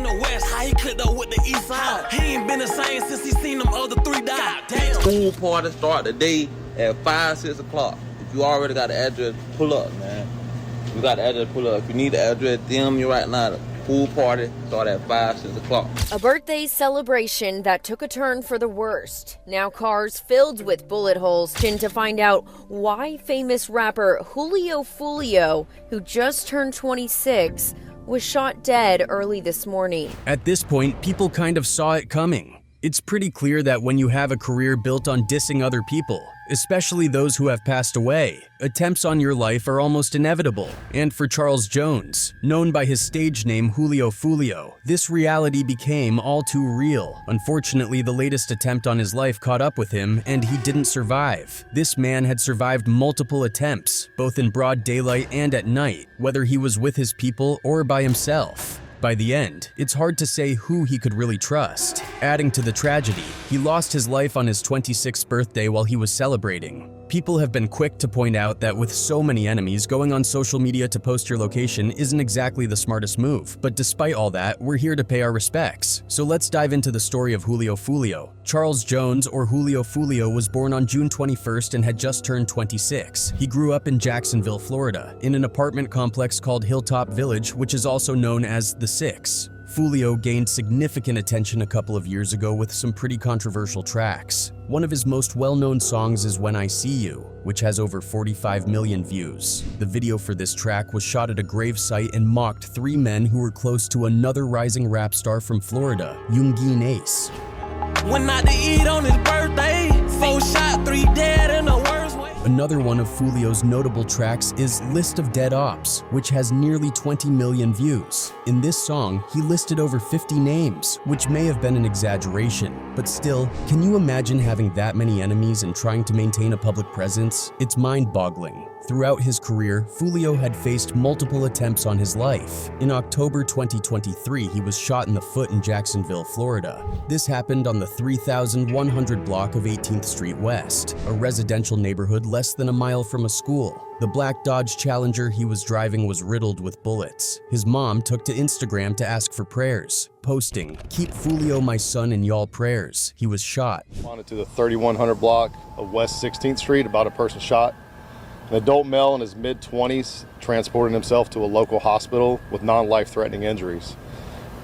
the west, how he clicked up with the east side. He ain't been the same since he seen them other 3 die. Damn. Pool party start the day at 5, 6 o'clock. If you already got the address, pull up, man. You got the address, pull up. If you need the address, DM me right now. The pool party start at 5, 6 o'clock. A birthday celebration that took a turn for the worst. Now cars filled with bullet holes. To find out why famous rapper Julio Foolio, who just turned 26, was shot dead early this morning. At this point, people kind of saw it coming. It's pretty clear that when you have a career built on dissing other people, especially those who have passed away, attempts on your life are almost inevitable. And for Charles Jones, known by his stage name Julio Foolio, this reality became all too real. Unfortunately, the latest attempt on his life caught up with him, and he didn't survive. This man had survived multiple attempts, both in broad daylight and at night, whether he was with his people or by himself. By the end, it's hard to say who he could really trust. Adding to the tragedy, he lost his life on his 26th birthday while he was celebrating. People have been quick to point out that with so many enemies, going on social media to post your location isn't exactly the smartest move. But despite all that, we're here to pay our respects. So let's dive into the story of Julio Foolio. Charles Jones, or Julio Foolio, was born on June 21st and had just turned 26. He grew up in Jacksonville, Florida, in an apartment complex called Hilltop Village, which is also known as The Six. Foolio gained significant attention a couple of years ago with some pretty controversial tracks. One of his most well-known songs is When I See You, which has over 45 million views. The video for this track was shot at a gravesite and mocked 3 men who were close to another rising rap star from Florida, Yungeen Ace. Went out to eat on his birthday, 4 shot, 3 dead in the worst way. Another one of Foolio's notable tracks is List of Dead Ops, which has nearly 20 million views. In this song, he listed over 50 names, which may have been an exaggeration. But still, can you imagine having that many enemies and trying to maintain a public presence? It's mind-boggling. Throughout his career, Foolio had faced multiple attempts on his life. In October 2023, he was shot in the foot in Jacksonville, Florida. This happened on the 3100 block of 18th Street West, a residential neighborhood less than a mile from a school. The black Dodge Challenger he was driving was riddled with bullets. His mom took to Instagram to ask for prayers, posting, "Keep Foolio my son in y'all prayers. He was shot." Responded to the 3100 block of West 16th Street about a person shot. An adult male in his mid-20s transported himself to a local hospital with non-life-threatening injuries.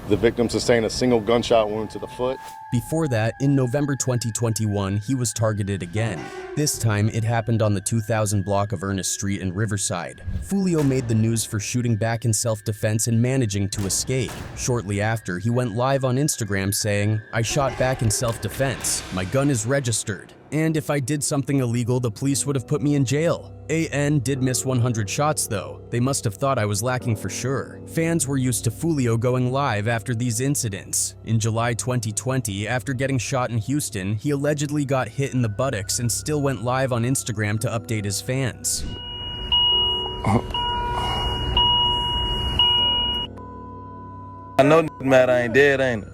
The victim sustained a single gunshot wound to the foot. Before that, in November 2021, he was targeted again. This time, it happened on the 2000 block of Ernest Street in Riverside. Foolio made the news for shooting back in self-defense and managing to escape. Shortly after, he went live on Instagram saying, "I shot back in self-defense. My gun is registered. And if I did something illegal, the police would have put me in jail." AN did miss 100 shots though. They must have thought I was lacking for sure. Fans were used to Foolio going live after these incidents. In July 2020, after getting shot in Houston, he allegedly got hit in the buttocks and still went live on Instagram to update his fans. I know mad I ain't dead, ain't it?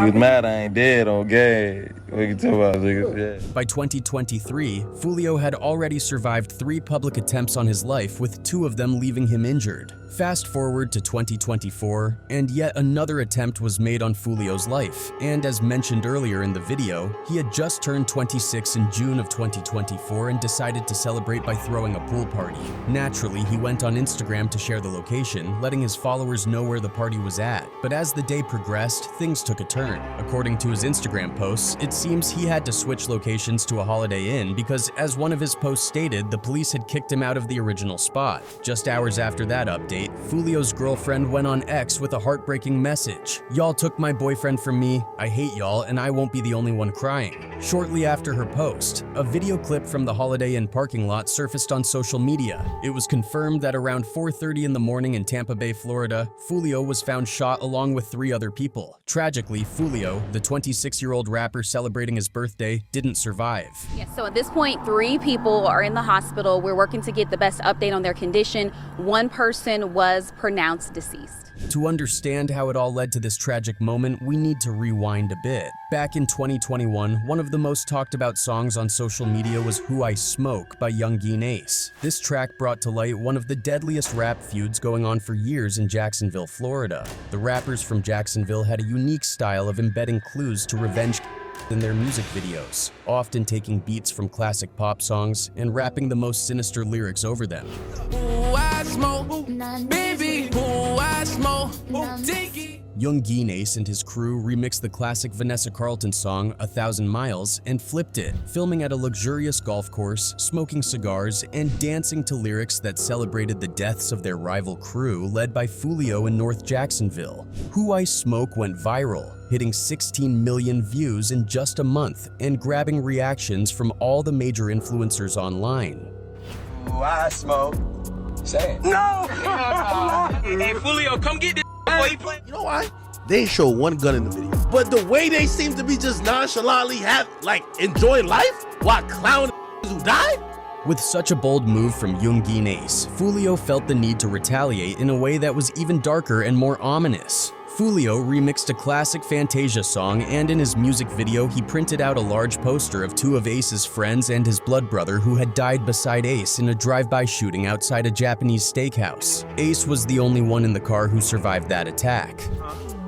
You mad I ain't dead on game. We can talk about niggas, yeah. By 2023, Foolio had already survived 3 public attempts on his life, with 2 of them leaving him injured. Fast forward to 2024, and yet another attempt was made on Foolio's life. And as mentioned earlier in the video, he had just turned 26 in June of 2024 and decided to celebrate by throwing a pool party. Naturally, he went on Instagram to share the location, letting his followers know where the party was at. But as the day progressed, things took a turn. According to his Instagram posts, it seems he had to switch locations to a Holiday Inn because, as one of his posts stated, the police had kicked him out of the original spot. Just hours after that update, Foolio's girlfriend went on X with a heartbreaking message. "Y'all took my boyfriend from me. I hate y'all, and I won't be the only one crying." Shortly after her post, a video clip from the Holiday Inn parking lot surfaced on social media. It was confirmed that around 4:30 in the morning in Tampa Bay, Florida, Foolio was found shot along with 3 other people. Tragically, Foolio, the 26-year-old rapper celebrated celebrating his birthday didn't survive. Yes, so at this point, 3 people are in the hospital. We're working to get the best update on their condition. 1 person was pronounced deceased. To understand how it all led to this tragic moment, we need to rewind a bit. Back in 2021, one of the most talked about songs on social media was Who I Smoke by Yungeen Ace. This track brought to light one of the deadliest rap feuds going on for years in Jacksonville, Florida. The rappers from Jacksonville had a unique style of embedding clues to revenge in their music videos, often taking beats from classic pop songs and rapping the most sinister lyrics over them. Who I smoke, baby, who I smoke, take it. Yungeen Ace and his crew remixed the classic Vanessa Carlton song 1,000 Miles and flipped it, filming at a luxurious golf course, smoking cigars, and dancing to lyrics that celebrated the deaths of their rival crew led by Foolio in North Jacksonville. Who I Smoke went viral, hitting 16 million views in just a month and grabbing reactions from all the major influencers online. Who I smoke. Say it. No! Hey, Julio, come get this before he play. You know why? They ain't show one gun in the video. But the way they seem to be just nonchalantly enjoying life while clowning who died? With such a bold move from Yungeen Ace, Foolio felt the need to retaliate in a way that was even darker and more ominous. Foolio remixed a classic Fantasia song, and in his music video he printed out a large poster of 2 of Ace's friends and his blood brother who had died beside Ace in a drive-by shooting outside a Japanese steakhouse. Ace was the only one in the car who survived that attack.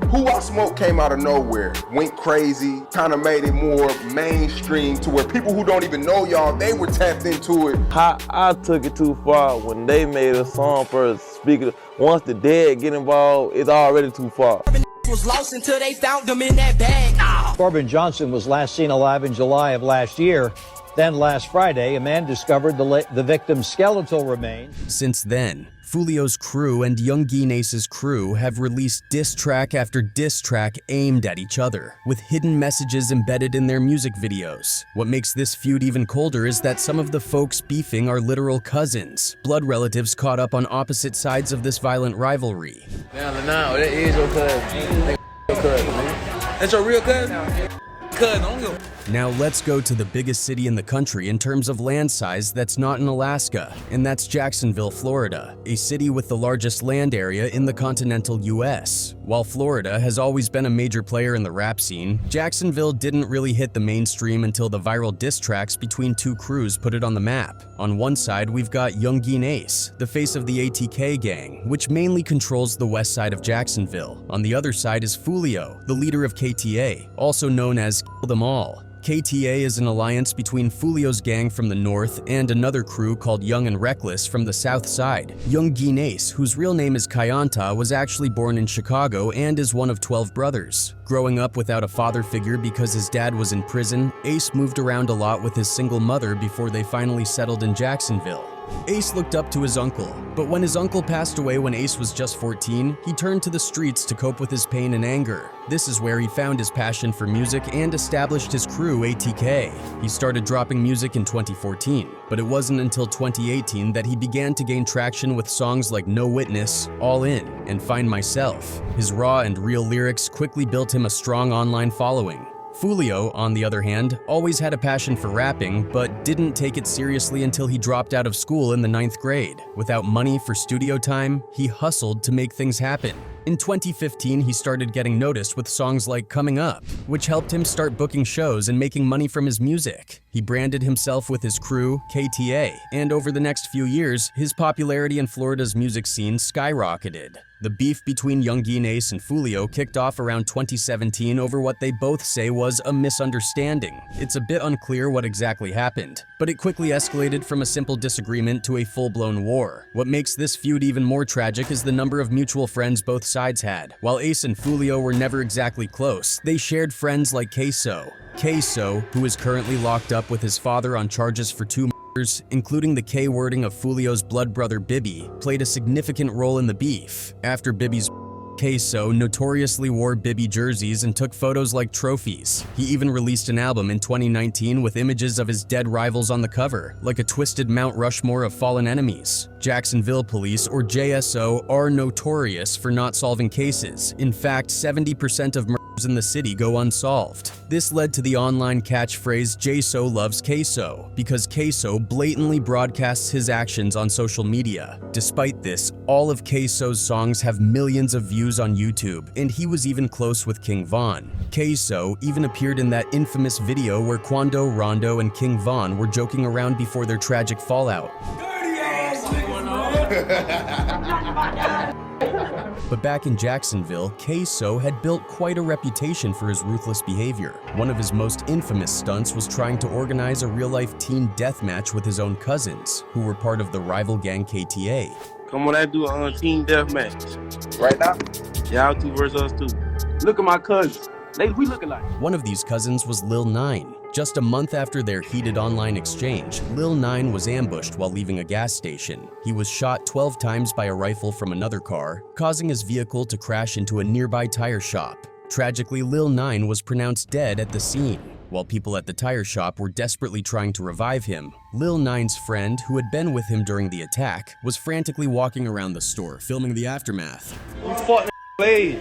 Who I Smoke came out of nowhere, went crazy, kind of made it more mainstream to where people who don't even know y'all, they were tapped into it. I took it too far when they made a song for speaking. Once the dead get involved, it's already too far. Was lost until they found them in that bag. Corbin Johnson was last seen alive in July of last year. Then last Friday, a man discovered the victim's skeletal remains. Since then, Foolio's crew and Yungeen Ace's crew have released diss track after diss track aimed at each other, with hidden messages embedded in their music videos. What makes this feud even colder is that some of the folks beefing are literal cousins, blood relatives caught up on opposite sides of this violent rivalry. Now, that is your cousin. Your cousin, man. That's your real cousin? Cousin, don't go. Now let's go to the biggest city in the country in terms of land size that's not in Alaska, and that's Jacksonville, Florida, a city with the largest land area in the continental US. While Florida has always been a major player in the rap scene, Jacksonville didn't really hit the mainstream until the viral diss tracks between 2 crews put it on the map. On one side, we've got Yungeen Ace, the face of the ATK gang, which mainly controls the west side of Jacksonville. On the other side is Foolio, the leader of KTA, also known as Kill Them All. KTA is an alliance between Foolio's gang from the north and another crew called Young and Reckless from the south side. Yungeen Ace, whose real name is Kayanta, was actually born in Chicago and is one of 12 brothers. Growing up without a father figure because his dad was in prison, Ace moved around a lot with his single mother before they finally settled in Jacksonville. Ace looked up to his uncle, but when his uncle passed away when Ace was just 14, he turned to the streets to cope with his pain and anger. This is where he found his passion for music and established his crew ATK. He started dropping music in 2014, but it wasn't until 2018 that he began to gain traction with songs like No Witness, All In, and Find Myself. His raw and real lyrics quickly built him a strong online following. Foolio, on the other hand, always had a passion for rapping, but didn't take it seriously until he dropped out of school in the 9th grade. Without money for studio time, he hustled to make things happen. In 2015, he started getting noticed with songs like Coming Up, which helped him start booking shows and making money from his music. He branded himself with his crew, KTA, and over the next few years, his popularity in Florida's music scene skyrocketed. The beef between Yungeen Ace and Foolio kicked off around 2017 over what they both say was a misunderstanding. It's a bit unclear what exactly happened, but it quickly escalated from a simple disagreement to a full-blown war. What makes this feud even more tragic is the number of mutual friends both sides had. While Ace and Foolio were never exactly close, they shared friends like Queso. Queso, who is currently locked up with his father on charges for 2 murders, including the K wording of Foolio's blood brother Bibby, played a significant role in the beef. After Bibby's Queso notoriously wore Bibby jerseys and took photos like trophies. He even released an album in 2019 with images of his dead rivals on the cover, like a twisted Mount Rushmore of fallen enemies. Jacksonville police, or JSO, are notorious for not solving cases. In fact, 70% of murders in the city go unsolved. This led to the online catchphrase "J-So loves Queso," because Queso blatantly broadcasts his actions on social media. Despite this, all of Queso's songs have millions of views on YouTube, and he was even close with King Von. Queso even appeared in that infamous video where Quando, Rondo, and King Von were joking around before their tragic fallout. But back in Jacksonville, Queso had built quite a reputation for his ruthless behavior. One of his most infamous stunts was trying to organize a real-life teen deathmatch with his own cousins, who were part of the rival gang KTA. Come on, I do a team deathmatch. Right now? Y'all two versus us two. Look at my cousins. We look alike. One of these cousins was Lil Nine. Just a month after their heated online exchange, Lil Nine was ambushed while leaving a gas station. He was shot 12 times by a rifle from another car, causing his vehicle to crash into a nearby tire shop. Tragically, Lil Nine was pronounced dead at the scene. While people at the tire shop were desperately trying to revive him, Lil Nine's friend, who had been with him during the attack, was frantically walking around the store, filming the aftermath. You fought Play.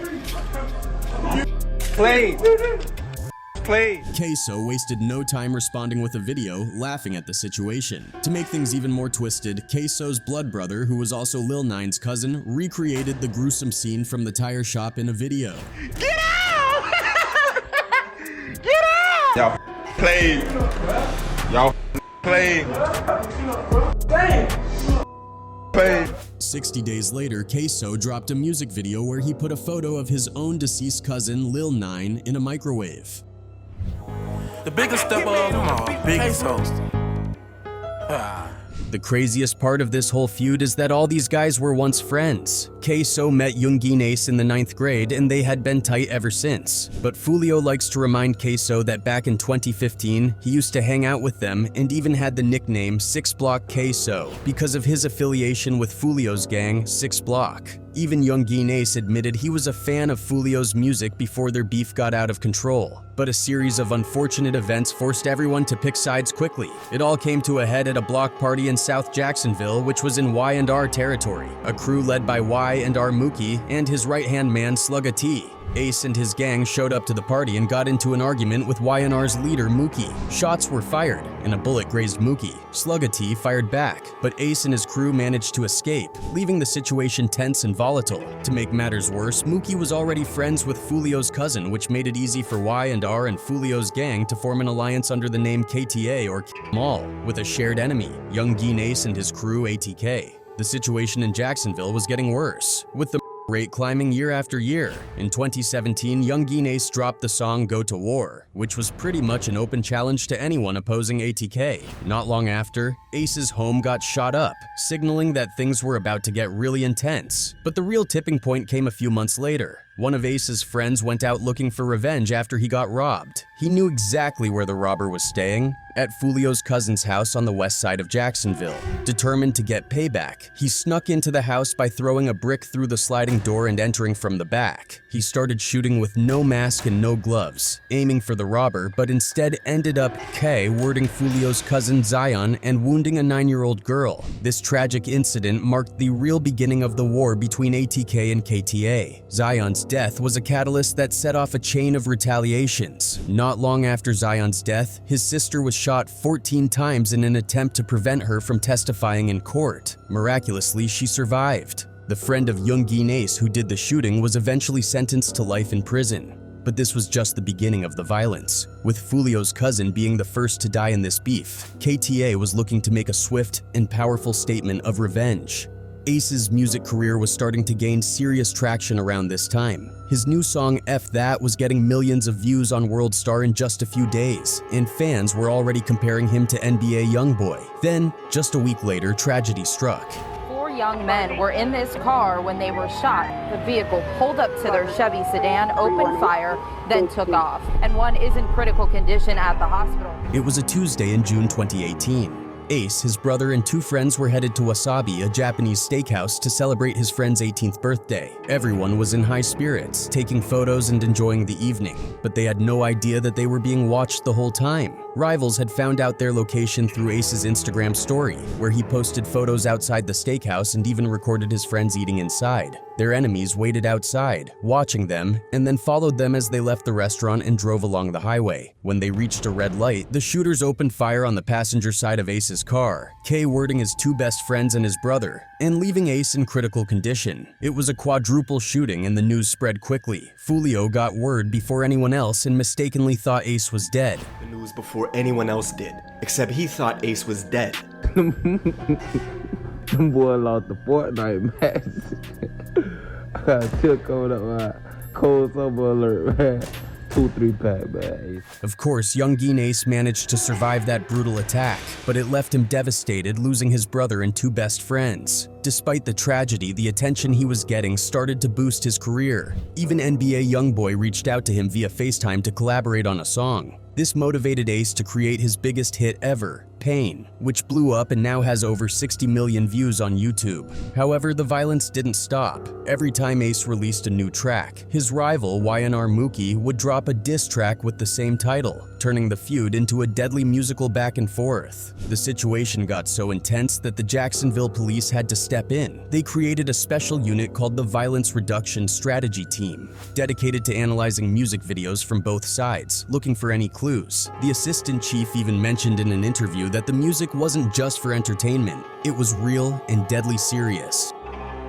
Queso wasted no time responding with a video, laughing at the situation. To make things even more twisted, Queso's blood brother, who was also Lil Nine's cousin, recreated the gruesome scene from the tire shop in a video. Get out! Get out! Y'all played. Y'all played. Played. 60 days later, Queso dropped a music video where he put a photo of his own deceased cousin, Lil Nine, in a microwave. The biggest step of them all, biggest host. The craziest part of this whole feud is that all these guys were once friends. Queso met Yungeen Ace in the 9th grade, and they had been tight ever since. But Foolio likes to remind Queso that back in 2015, he used to hang out with them and even had the nickname 6 Block Queso because of his affiliation with Foolio's gang, 6 Block. Even Yungeen Ace admitted he was a fan of Foolio's music before their beef got out of control. But a series of unfortunate events forced everyone to pick sides quickly. It all came to a head at a block party in South Jacksonville, which was in Y&R territory. A crew led by Y&R Mookie and his right-hand man Slugga T. Ace and his gang showed up to the party and got into an argument with Y&R's leader Mookie. Shots were fired, and a bullet grazed Mookie. Slugga T fired back, but Ace and his crew managed to escape, leaving the situation tense and volatile. To make matters worse, Mookie was already friends with Foolio's cousin, which made it easy for Y&R and Foolio's gang to form an alliance under the name KTA or Mall, with a shared enemy, Yungeen Ace and his crew ATK. The situation in Jacksonville was getting worse, with the rate climbing year after year. In 2017, Yungeen Ace dropped the song Go to War, which was pretty much an open challenge to anyone opposing ATK. Not long after, Ace's home got shot up, signaling that things were about to get really intense. But the real tipping point came a few months later. One of Ace's friends went out looking for revenge after he got robbed. He knew exactly where the robber was staying, at Foolio's cousin's house on the west side of Jacksonville. Determined to get payback, he snuck into the house by throwing a brick through the sliding door and entering from the back. He started shooting with no mask and no gloves, aiming for the robber, but instead ended up wording Foolio's cousin Zion and wounding a 9-year-old girl. This tragic incident marked the real beginning of the war between ATK and KTA. Zion's death was a catalyst that set off a chain of retaliations. Not long after Zion's death, his sister was shot 14 times in an attempt to prevent her from testifying in court. Miraculously, she survived. The friend of Yungeen Ace who did the shooting was eventually sentenced to life in prison. But this was just the beginning of the violence. With Foolio's cousin being the first to die in this beef, KTA was looking to make a swift and powerful statement of revenge. Ace's music career was starting to gain serious traction around this time. His new song F That was getting millions of views on World Star in just a few days, and fans were already comparing him to NBA YoungBoy. Then, just a week later, tragedy struck. 4 young men were in this car when they were shot. The vehicle pulled up to their Chevy sedan, opened fire, then took off. And one is in critical condition at the hospital. It was a Tuesday in June 2018. Ace, his brother, and 2 friends were headed to Wasabi, a Japanese steakhouse, to celebrate his friend's 18th birthday. Everyone was in high spirits, taking photos and enjoying the evening, but they had no idea that they were being watched the whole time. Rivals had found out their location through Ace's Instagram story, where he posted photos outside the steakhouse and even recorded his friends eating inside. Their enemies waited outside, watching them, and then followed them as they left the restaurant and drove along the highway. When they reached a red light, the shooters opened fire on the passenger side of Ace's car, K wording his two best friends and his brother, and leaving Ace in critical condition. It was a quadruple shooting and the news spread quickly. Foolio got word before anyone else and mistakenly thought Ace was dead. The news before anyone else did, except he thought Ace was dead. Them boy lost the Fortnite match. I took on up cold summer alert, man. 2-3 pack, man. Of course, Yungeen Ace managed to survive that brutal attack, but it left him devastated, losing his brother and two best friends. Despite the tragedy, the attention he was getting started to boost his career. Even NBA YoungBoy reached out to him via FaceTime to collaborate on a song. This motivated Ace to create his biggest hit ever, Pain, which blew up and now has over 60 million views on YouTube. However, the violence didn't stop. Every time Ace released a new track, his rival, YNR Mookie, would drop a diss track with the same title, turning the feud into a deadly musical back and forth. The situation got so intense that the Jacksonville police had to step in. They created a special unit called the Violence Reduction Strategy Team, dedicated to analyzing music videos from both sides, looking for any clues. The assistant chief even mentioned in an interview that the music wasn't just for entertainment, it was real and deadly serious.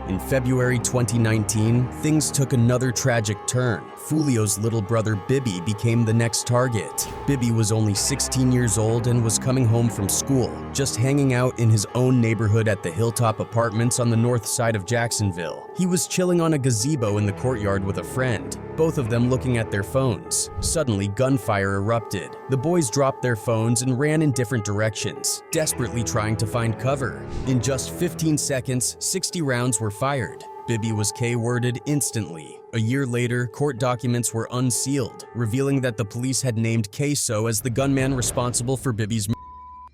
In February 2019, things took another tragic turn. Foolio's little brother Bibby became the next target. Bibby was only 16 years old and was coming home from school, just hanging out in his own neighborhood at the Hilltop Apartments on the north side of Jacksonville. He was chilling on a gazebo in the courtyard with a friend, both of them looking at their phones. Suddenly, gunfire erupted. The boys dropped their phones and ran in different directions, desperately trying to find cover. In just 15 seconds, 60 rounds were fired. Bibby was K-worded instantly. A year later, court documents were unsealed, revealing that the police had named K-So as the gunman responsible for Bibby's murder.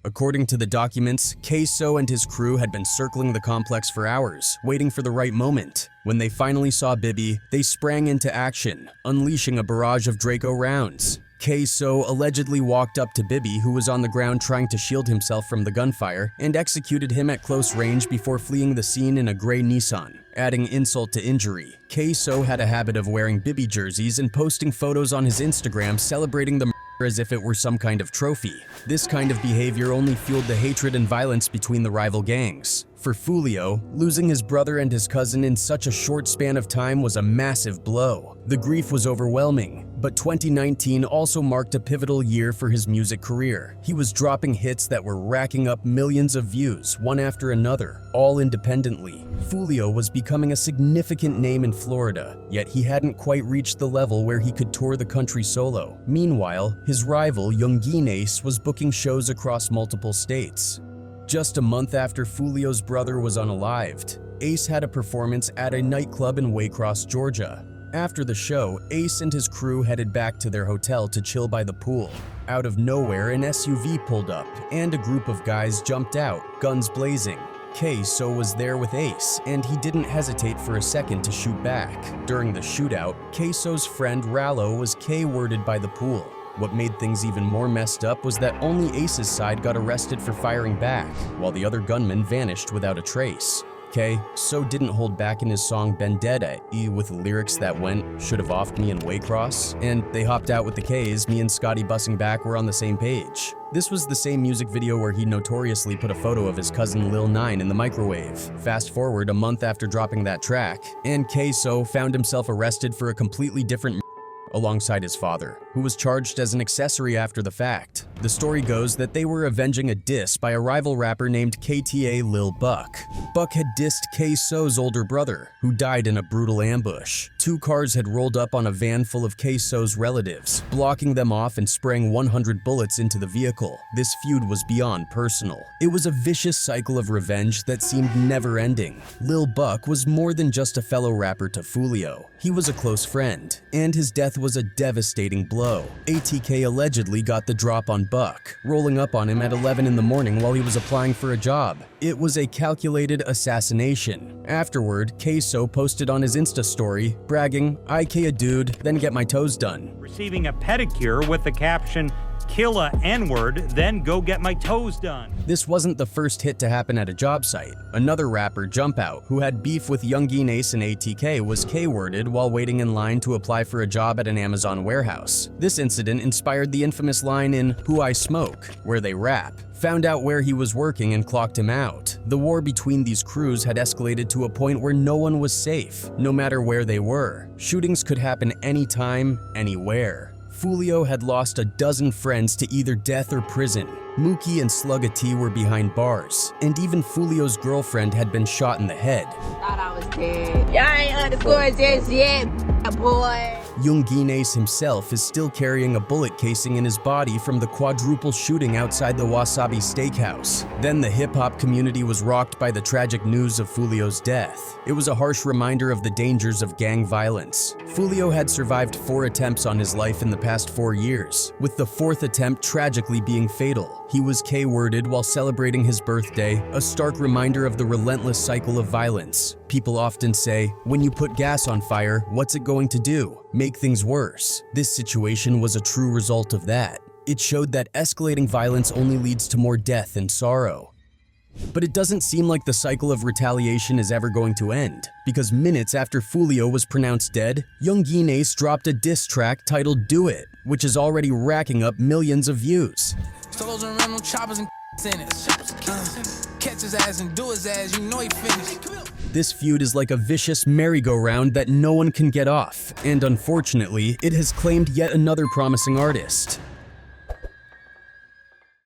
According to the documents, K-So and his crew had been circling the complex for hours, waiting for the right moment. When they finally saw Bibby, they sprang into action, unleashing a barrage of Draco rounds. K-So allegedly walked up to Bibby, who was on the ground trying to shield himself from the gunfire, and executed him at close range before fleeing the scene in a gray Nissan. Adding insult to injury, K-So had a habit of wearing Bibby jerseys and posting photos on his Instagram celebrating the murder as if it were some kind of trophy. This kind of behavior only fueled the hatred and violence between the rival gangs. For Foolio, losing his brother and his cousin in such a short span of time was a massive blow. The grief was overwhelming, but 2019 also marked a pivotal year for his music career. He was dropping hits that were racking up millions of views, one after another, all independently. Foolio was becoming a significant name in Florida, yet he hadn't quite reached the level where he could tour the country solo. Meanwhile, his rival, Yungeen Ace, was booking shows across multiple states. Just a month after Foolio's brother was unalived, Ace had a performance at a nightclub in Waycross, Georgia. After the show, Ace and his crew headed back to their hotel to chill by the pool. Out of nowhere, an SUV pulled up, and a group of guys jumped out, guns blazing. K-So was there with Ace, and he didn't hesitate for a second to shoot back. During the shootout, K-So's friend Rallo was K-worded by the pool. What made things even more messed up was that only Ace's side got arrested for firing back, while the other gunman vanished without a trace. K-So didn't hold back in his song Vendetta, with lyrics that went, "Should've offed me in Waycross," and they hopped out with the K's, me and Scotty bussing back were on the same page. This was the same music video where he notoriously put a photo of his cousin Lil 9 in the microwave. Fast forward a month after dropping that track, and K-So found himself arrested for a completely different alongside his father, who was charged as an accessory after the fact. The story goes that they were avenging a diss by a rival rapper named KTA Lil Buck. Buck had dissed K-So's older brother, who died in a brutal ambush. Two cars had rolled up on a van full of K-So's relatives, blocking them off and spraying 100 bullets into the vehicle. This feud was beyond personal. It was a vicious cycle of revenge that seemed never-ending. Lil Buck was more than just a fellow rapper to Foolio. He was a close friend, and his death was a devastating blow. ATK allegedly got the drop on Buck, rolling up on him at 11 in the morning while he was applying for a job. It was a calculated assassination. Afterward, K-So posted on his Insta story, bragging, "I K a dude, then get my toes done." Receiving a pedicure with the caption, kill a N-word, then go get my toes done. This wasn't the first hit to happen at a job site. Another rapper, Jump Out, who had beef with Yungeen Ace and ATK, was K-worded while waiting in line to apply for a job at an Amazon warehouse. This incident inspired the infamous line in Who I Smoke, where they rap. Found out where he was working and clocked him out. The war between these crews had escalated to a point where no one was safe, no matter where they were. Shootings could happen anytime, anywhere. Foolio had lost a dozen friends to either death or prison. Mookie and Slugga T were behind bars, and even Foolio's girlfriend had been shot in the head. Thought I was dead. Y'all ain't underscored this yet, boy. Yungeen Ace himself is still carrying a bullet casing in his body from the quadruple shooting outside the Wasabi Steakhouse. Then the hip-hop community was rocked by the tragic news of Foolio's death. It was a harsh reminder of the dangers of gang violence. Foolio had survived 4 attempts on his life in the past 4 years, with the 4th attempt tragically being fatal. He was K-worded while celebrating his birthday, a stark reminder of the relentless cycle of violence. People often say, when you put gas on fire, what's it going to do? Make things worse. This situation was a true result of that. It showed that escalating violence only leads to more death and sorrow. But it doesn't seem like the cycle of retaliation is ever going to end, because minutes after Foolio was pronounced dead, Yungeen Ace dropped a diss track titled Do It, which is already racking up millions of views. Solos and random choppers and in it. Catch his ass and do his ass, you know he finished. This feud is like a vicious merry-go-round that no one can get off, and unfortunately, it has claimed yet another promising artist.